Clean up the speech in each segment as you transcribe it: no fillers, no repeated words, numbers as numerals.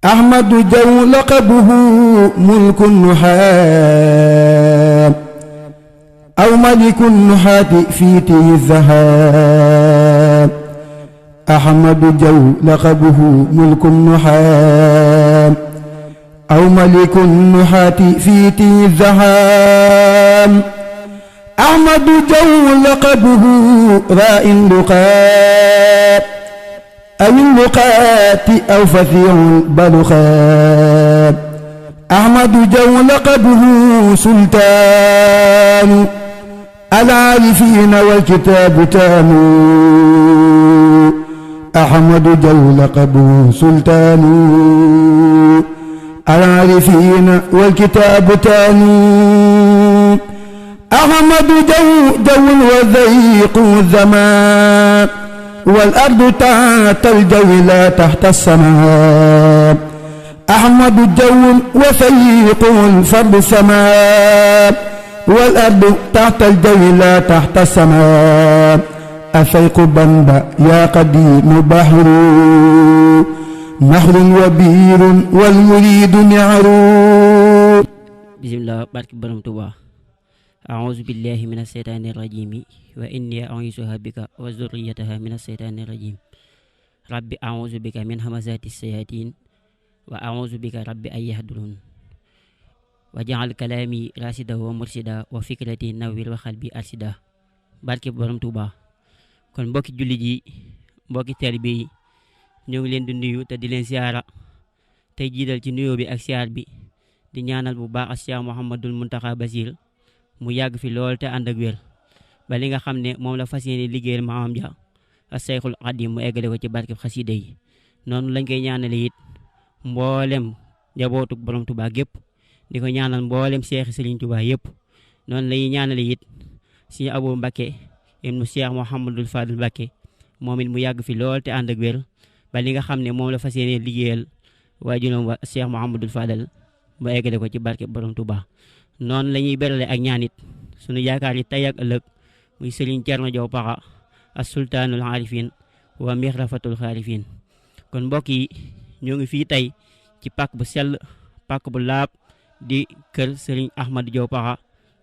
أحمد جو لقبه ملك النحاة أو ملك النحاة في تيه الذهاب. أحمد جو لقبه ملك النحاة أو ملك النحاة في تيه الذهاب. أحمد جو لقبه راء اللقاء أو اللقات أو فثيع بلخات. أحمد جو لقبه سلطان العارفين والكتاب تامو. أحمد جو لقبه سلطان العارفين والكتاب تامو. أحمد جو وذيق الزمان والأرض تحت الجو لا تحت السماء. أحمد جو وثيق الفرد السماء والأرض تحت الجو لا تحت السماء. أثيق بند يا قديم بحر نهر وبير والمريد نهر. بسم الله بارك برم توبا. أعوذ بالله من الشيطان الرجيم وإني أعيذها بك وذريتها من الشيطان الرجيم. رب أعوذ بك من همزات الشياطين وأعوذ بك رب أن يحضرون. وجعل كلامي راشدا ومرشدا وفكرتي نوير وقلبي أرشدا. barke borom Touba. kon mbokki jullit yi mbokki taalibe yi ñoo ngi leen di nuyu te di leen siyaara tey jiidal ci nuyoo bi ak siyaar bi di ñaanal bu baax Cheikh Mouhamadul Mountakha Bassir mu yàgg fi lool te ànd ak wér ba li nga xam ne moom la fas yéene liggéeyal maamam ja ak Seyxul Xadim mu eggale ko ci barkeb xasida yi. noonu lañ koy ñaanale it mboolem njabootu borom Touba gépp di ko ñaanal mboolem Seexi Sëriñ Touba yëpp. noonu lay ñaanale it Sëriñ Abou Mbacké ibnu Cheikh Mouhamadul Fadil Mbacké moom it mu yàgg fi lool te ànd ak wér ba li nga xam ne moom la fas yéene liggéeyal waajuram wa Cheikh Mouhamadul Fadil mu eggale ko ci barkeb borom Touba. noonu la ñuy berale ak ñaanit sunu yaakaar yi tey ak ëllëg muy Serigne Thierno Diaw Pakha as sultaanul arifin wa mixrafatul xaarifin. kon mbokk yi ñoo ngi fii tey ci pàkk bu sell pàkk bu laab di kër Serigne Ahmadou Diaw Pakha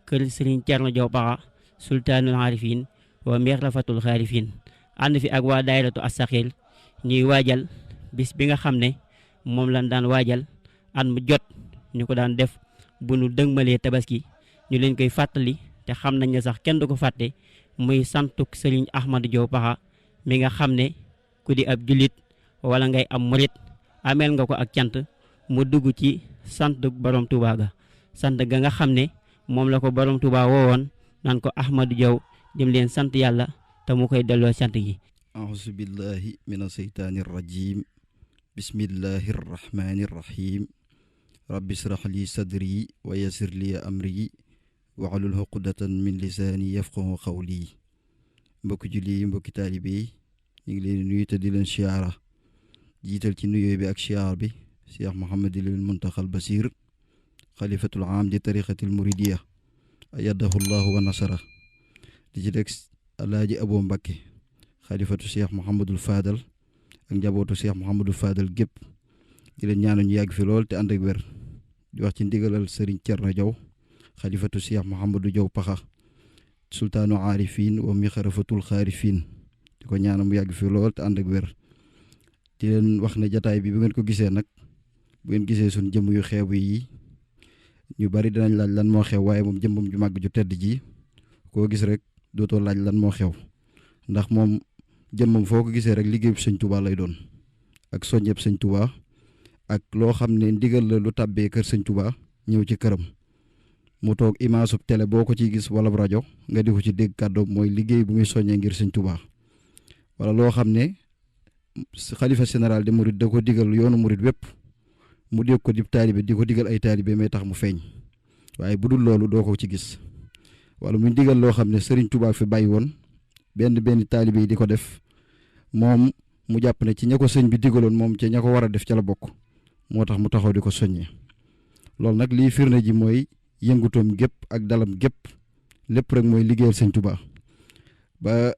kër Serigne Thierno Diaw Pakha sultaanul arifin wa mixrafatul xaarifin. ànd fi ak waa daayiratu as-saxir ñuy waajal bis bi nga xam ne moom lañ daan waajal at mu jot ñu ko daan def bu nu dëgmalee tabaski ñu leen koy fàttali te xam nañ ne sax kenn du ko fàtte muy santuk Serigne Ahmadou Diaw Pakha mi nga xam ne ku di ab jullit wala ngay am murit ameel nga ko ak cant mu dugg ci sant borom Touba ga sant ga nga xam ne moom la ko borom Touba woowoon naan ko Ahmadou Diaw dem leen sant yàlla te mu koy delloo sant gi. auzu billahi mina seytaani rajim bismillahi rahmani rahim. rabbi israh li sadri wa yassir li amri wahlul uqdatan min lisaani yafqahu qawli. mbokki julli yi mbokki taalibe yi ñu ngi leen nuyu te di leen siyaara jiital ci nuyoo bi ak siyaar bi Cheikh Mouhamadul Mountakha Bassir xalifatul aam di tariqatil muridiya ayyadahu llahu wa nasara. di ci teg alaaji Abou Mbacké xalifatu Cheikh Mouhamadul Fadal ak njabootu Cheikh Mouhamadul Fadal gépp di leen ñaanu ñu yàgg fi lool te ànd ak wér. di wax ci ndigalal Serigne Thierno Diaw xalifatu Cheikh Mouhamadou Diaw Pakha sultaanu aarifin wa mixrafatul xaarifin di ko ñaanal mu yàgg fi lool te ànd ak wér. di leen wax ne jataay bi bu ngeen ko gisee nag bu ngeen gisee suñ jëmm yu xeebu yi ñu bari dinañ laaj lan moo xew waaye moom jëmmam ju màgg ju tedd ji koo gis rek dootoo laaj lan moo xew ndax moom jëmmam foo ko gisee rek liggéey bi sëñ Touba lay doon ak soññeb sëñ Touba ak loo xam ne ndigal la lu tàbbee kër sëñ Touba ñëw ci këram mu toog image ub télé boo ko ciy gis wala rajo nga di ko ci dégg kàddu mooy liggéey bu muy soññee ngir sëñ Touba wala loo xam ne xalifa général de Mouride da ko digal yoonu Mouride wépp mu dégg ko di taalibe di ko digal ay taalibe may tax mu feeñ waaye bu dul loolu doo ko ci gis wala muy digal loo xam ne Serigne Touba fi bàyyi woon benn taalibe yi di ko def moom mu jàpp ne ci ña ko sëñ bi digaloon moom ci ña ko war a def ca la bokk moo tax mu taxaw di ko soññee loolu nag lii firnde ji mooy yëngutoom gépp ak dalam gépp lépp rek mooy liggéeyal sëñ Touba ba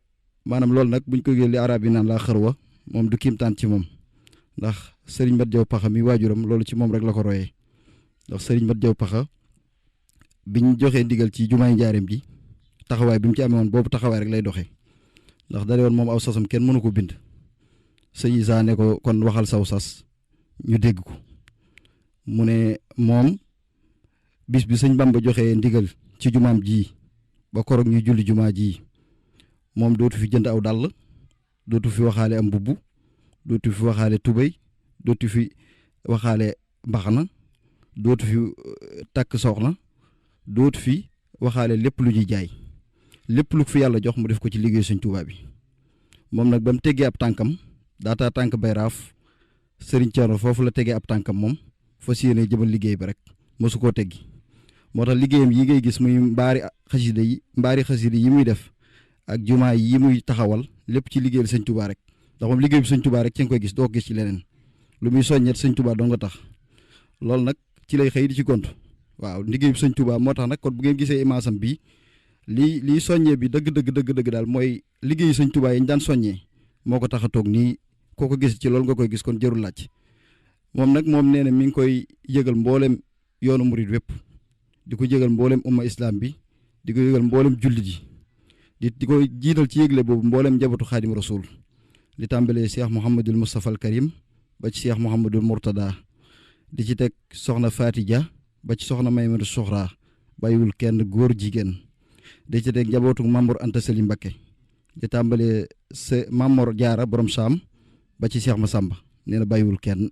maanaam loolu nag buñ ko li arab yi naan laa xarwa moom du kiimtaan ci moom ndax sëriñ Mat Jaw Paxa mi waajuram loolu ci moom rek la ko royee ndax sëriñ Mat Jaw Paxa biñ joxee ndigal ci jumaay njaareem ji taxawaay bi mu ci amee woon boobu taxawaay rek lay doxee ndax dane woon moom aw sasam kenn mënu ko bind sëñ Isaa ne ko kon waxal saw sas ñu dégg ko mu ne moom bis bi sëñ Bamba joxee ndigal ci jumaam ji ba koroog ñuy julli jumaa ji moom dootu fi jënd aw dàll dootu fi waxaale am mbubb dootu fi waxaale tubéy dootu fi waxaale mbaxana dootu fi takk soxna dootu fi waxaale lépp lu ñuy jaay lépp lu fi yàlla jox mu def ko ci liggéey sëñ Tuubaa bi moom nag ba mu teggee ab tànkam daataa tànk bay raaf sëriñ Thierno foofu la tegee ab tànkam moom fas yéene jëmal liggéey bi rek mosu koo teggi moo tax liggéeyam yi ngay gis muy mbaari xasida yi muy def ak jumaa yi muy taxawal lépp ci liggéeyal sëñ Tuubaa rek ndax moom liggéey bi sëñ Tuubaa rek ci nga koy gis doo ko gis ci leneen lu muy soññet sëñ Tuubaa doo nga tax loolu nag ci lay xëy di ci gont waaw liggéey bi sëñ Tuubaa moo tax nag kon bu ngeen gisee imaasam bii lii soññee bi dëgg daal mooy liggéeyu sëñ Tuubaa yi ñu daan soññee moo ko tax a toog nii koo ko gis ci loolu nga koy gis kon jërul laaj moom nag moom nee na mi ngi koy yëgal mboolem yoonu murid wépp di ko yëgal mboolem umma islam bi di ko yëgal mboolem jullit yi di ko jiital ci yëgle boobu mboolem njabootu xaadim rasul li tàmbalee Cheikh Mouhamadul Moustapha al Karim ba ci Cheikh Mouhamadul Mourtada di ci teg soxna Fatija ba ci soxna Maymatu Soxra bàyyiwul kenn góor jigéen di ci teg njabootu Mamour Anta Sali Mbakke di tàmbalee Mamor Jaara borom saam ba ci Cheikh Massamba nee na bàyyiwul kenn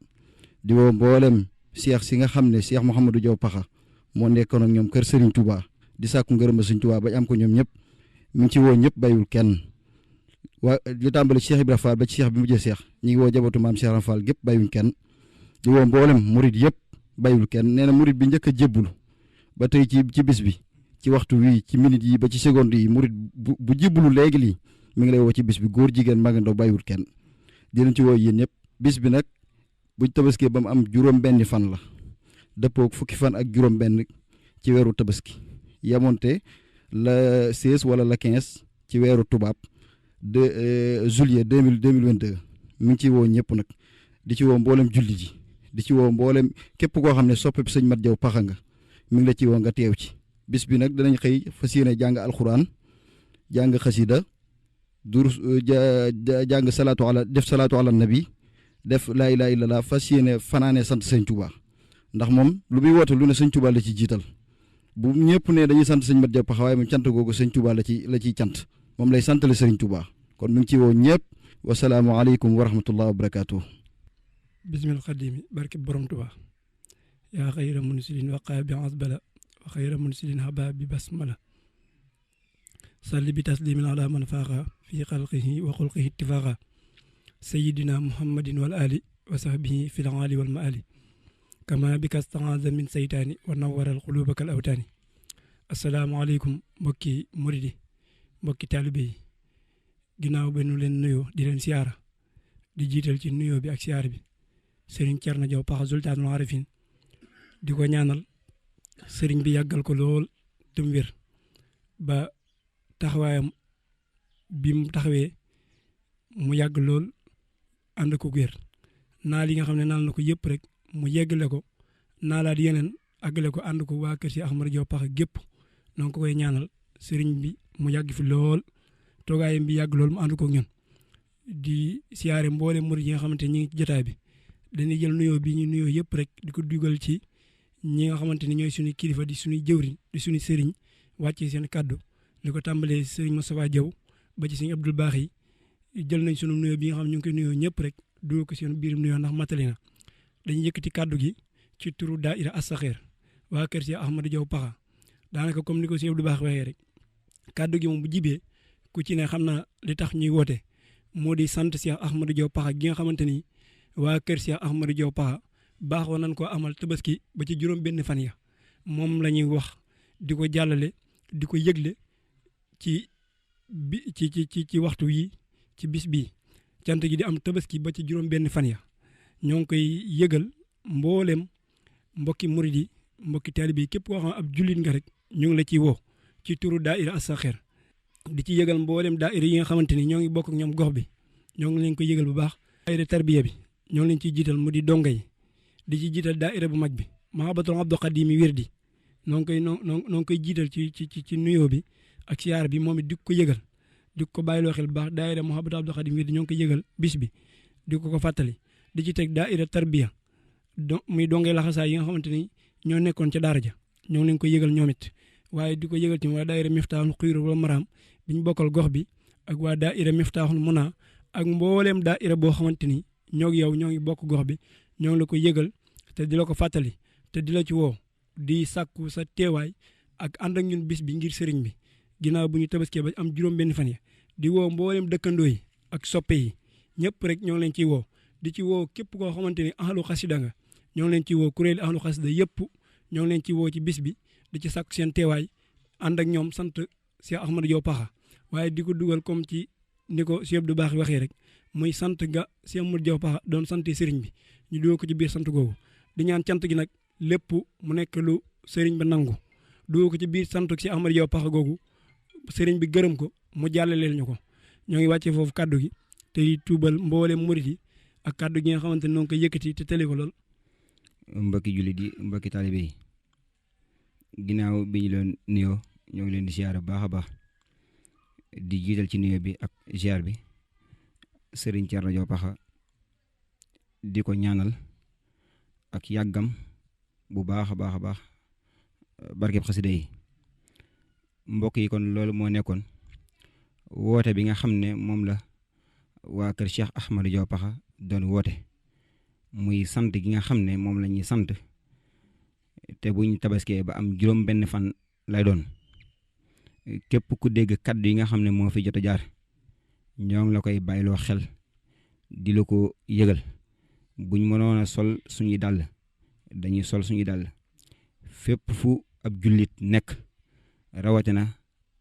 di woo mboolem Cheikh si nga xam ne Cheikh Mouhamadou Diaw Paxa moo nekkoon ak ñoom kër Serigne Touba di sàkku ngërëm Serigne Touba bañ am ko ñoom ñëpp mi ngi ci woo ñëpp bàyyiwul kenn waa li tàmbali Cheikh Ibra Fall ba ci Cheikh bi mujjee Cheikh ñi ngi woo jabatu maam Cheikh Ibra Fall gépp bàyyiwuñ kenn di woo mboolem murid yëpp bàyyiwul kenn nee na murid bi njëkk a jébbulu ba tey ci bis bi ci waxtu wii ci minute yi ba ci seconde yi murid bu jébbulu léegi lii mi ngi lay woo ci bis bi góor jigéen mag ndaw bàyyiwul kenn dinañ ci woo yéen ñëpp bis bi nag buñ tabaskee ba mu am juróom-benni fan la dëppoo fukki fan ak juróom-benn ci weeru tabaski yamonte la 16 wala la 15 ci weeru tubaab de juillet 2022 mi ngi ci woo ñëpp nag di ci woo mboolem jullit yi di ci woo mboolem képp koo xam ne soppe bi sëñ Mat Jaw Paxa nga mi ngi la ci woo nga teew ci bis bi nag danañ xëy fas yéene jàng alxuraan jàng xasida jàng salaatu ala nabi def laa ilaaha illallaah fas yéene fanaane sant sëñ Tuubaa ndax moom lu muy woote lu ne sëñ Tuubaa la ci jiital bu ñëpp ne dañuy sant sëñ Mat Jaw Paxa waaye moom cant googu sëñ Tuubaa la ciy cant moom lay santale sëriñ Tuubaa kon mi ngi ci woo ñëpp wasalaamu aleykum wa rahmatullah wa barakaatuh bismil xadimi barke borom Tuubaa yaa xayra munsilin waqaa bi asbala wa xayra munsilin haba bi basmala salli bi taslimin ala man faaxa fi xalqihi wa xulqihi ittifaaqa sayidina muhammadin wal ali wa sahbihi fil ali wal maali kama bi kastaxaasa min saytaani wa nawaral xulubakal awtaani asalaamaaleykum mbokki muridi mbokki taalibe yi ginnaaw ba nu leen nuyoo di leen siyaara di jiital ci nuyoo bi ak siyaara bi sëriñ Thierno Diaw Paxa sultaanul arifin di ko ñaanal sëriñ bi yàggal ko lool te mu wér ba taxawaayam bi mu taxawee mu yàgg lool ànd ko wér naal yi nga xam ne naal na ko yëpp rek mu yeggale ko naalaat yeneen àggale ko ànd ko waa kër si Ahmadou Diaw Paxa gépp donc koy ñaanal sëriñ bi mu yàgg fi lool toogaayam bi yàgg lool mu ànd ko ñun di siyaare mboole murid yi nga xamante ñi ngi ci jotaay bi dañuy jël nuyoo bi ñu nuyoo yëpp rek di ko dugal ci ñi nga xamante ni ñooy suñu kilifa di suñuy jëwriñ di suñu sëriñ wàccee seen kàddu li ko tàmbalee sëriñ Moustapha Diaw ba ci sëriñ Abdoul Baax yi jël nañ sunu nuyoo bi nga xam ñu ngi koy nuyoo ñëpp rek dugal ko seen biirum nuyoo ndax matali na dañuy yëkkati kàddu gi ci turu daaira Assaxeer waa kër si Ahmadou Diaw Paxa daanaka comme ni ko sëriñ Abdoul Baax waxee rek kàddu gi moom bu jibee ku ci ne xam na li tax ñuy woote moo di sant Cheikh Ahmadou Diaw Paxa gi nga xamante ni waa kër Cheikh Ahmadou Diaw Paxa baaxoo nañ ko amal tabaski ba ci juróom benn fan ya moom la ñuy wax di ko jàllale di ko yëgle ci ci waxtu yi ci bis bii cant gi di am tabaski ba ci juróom benn fan ya ñoo ngi koy yëgal mboolem mbokki murid yi mbokki taalibe yi képp koo xam ab jullit nga rek ñu ngi la ciy woo ci turu daaira Assaxeer di ci yëgal mboolem daaira yi nga xamante ni ñoo ngi bokk ak ñoom gox bi ñoo ngi leen ko yëgal bu baax. daaira tarbiya bi ñoo ngi leen ciy jiital mu di donga yi di ci jiital daaira bu mag bi Mahabbatul Abdou Khadim mi wér di noo ngi koy jiital ci nuyoo bi ak siyaar bi moom it di ko yëgal di ko bàyyiloo xel bu baax daaira Mahabbatul Abdou Khadim wér di ñoo ngi koy yëgal bis bi di ko fàttali di ci teg daaira tarbiya muy dongee laxasaay yi nga xamante ni ñoo nekkoon ca daara ja ñoo ngi leen koy yëgal ñoom it waaye di ko yëgal ci waa daaira Miftaaxul Xuyur wala Maraam bi ñu bokkal gox bi ak waa daaira Miftaaxul Muna ak mbooleem daaira boo xamante ni ñoo yow ñoo ngi bokk gox bi ñoo ngi la ko yëgal te di la ko fàttali te di la ci woo di sàkku sa teewaay ak ànd ak ñun bis bi ngir sëriñ bi ginnaaw bu ñu tabaskee ba am juróom-benn fan ya di woo mbooleem dëkkandoo yi ak soppe yi ñëpp rek ñoo ngi leen ciy woo di ci woo képp koo xamante ni ahlu xasida nga ñoo ngi leen ci woo kuréeli ahlu xasida yëpp ñoo ngi leen ci woo ci bis bi di ci sàkku seen teewaay ànd ak ñoom sant Cheikh Ahmadou Diaw Pakha waaye di ko dugal comme ci ni ko Cheikh Abdou Baax waxee rek muy sant ga Cheikh Ahmadou Diaw Pakha doon sant sëriñ bi ñu dugal ko ci biir sant googu di ñaan cant gi nag lépp mu nekk lu sëriñ ba nangu dugal ko ci biir sant Cheikh Ahmadou Diaw Pakha googu sëriñ bi gërëm ko mu jàllaleel ñu ko ñoo ngi wàccee foofu kaddu gi te tuubal mboolem murit yi ak kaddu gi nga xamante ne noo ngi koy yëkkati te tele ko lool. mbokki jullit yi mbokki taalibe yi ginnaaw bi ñu leen nuyoo ñoo ngi leen di ziar bu baax a baax di jiital ci nuyoo bi ak ziar bi Serigne Thierno Diaw Pakha di ko ñaanal ak yàggam bu baax a baax a baax barkeb xasida yi mbokk yi kon loolu moo nekkoon woote bi nga xam ne moom la waa kër Cheikh Ahmadou Diaw Pakha doon woote muy sant gi nga xam ne moom la ñuy sant te buñ tabaskee ba am juróom benn fan lay doon képp ku dégg kaddu yi nga xam ne moo fi jot a jaar ñoo ngi la koy bàyyiloo xel di la ko yëgal buñ mënoon a sol suñuy dàll dañuy sol suñuy dàll fépp fu ab jullit nekk rawatina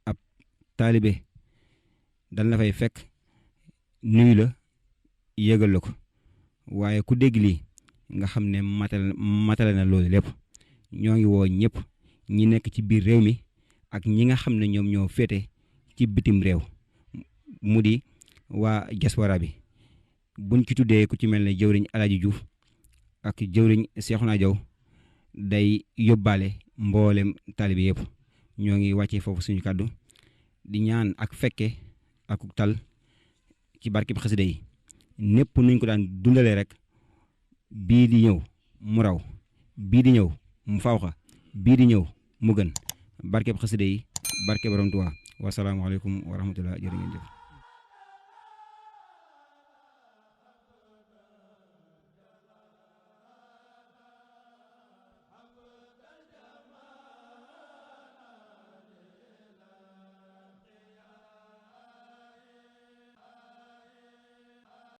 ab taalibe dal na fay fekk nuyu la yëgal la ko waaye ku dégg lii nga xam ne matale na loolu lépp ñoo ngi woo ñëpp ñi nekk ci biir réew mi ak ñi nga xam ne ñoom ñoo féete ci bitim réew mu di waa diaspora bi buñ ci tuddee ku ci mel ne jëwriñ Alaaji Diouf ak jëwriñ Seexuna Jaw day yóbbaale mboolem taalibe yëpp ñoo ngi wàccee foofu suñu kàddu di ñaan ak fekke ak tal ci barkeb xasida yi népp nuñ ko daan dundalee rek bii di ñëw mu raw bii di ñëw mu fawxa bii di ñëw mu gën barkeb xasida yi barke borom Tuubaa wasalaamaaleykum wa rahmatullah jërë ngeen jëf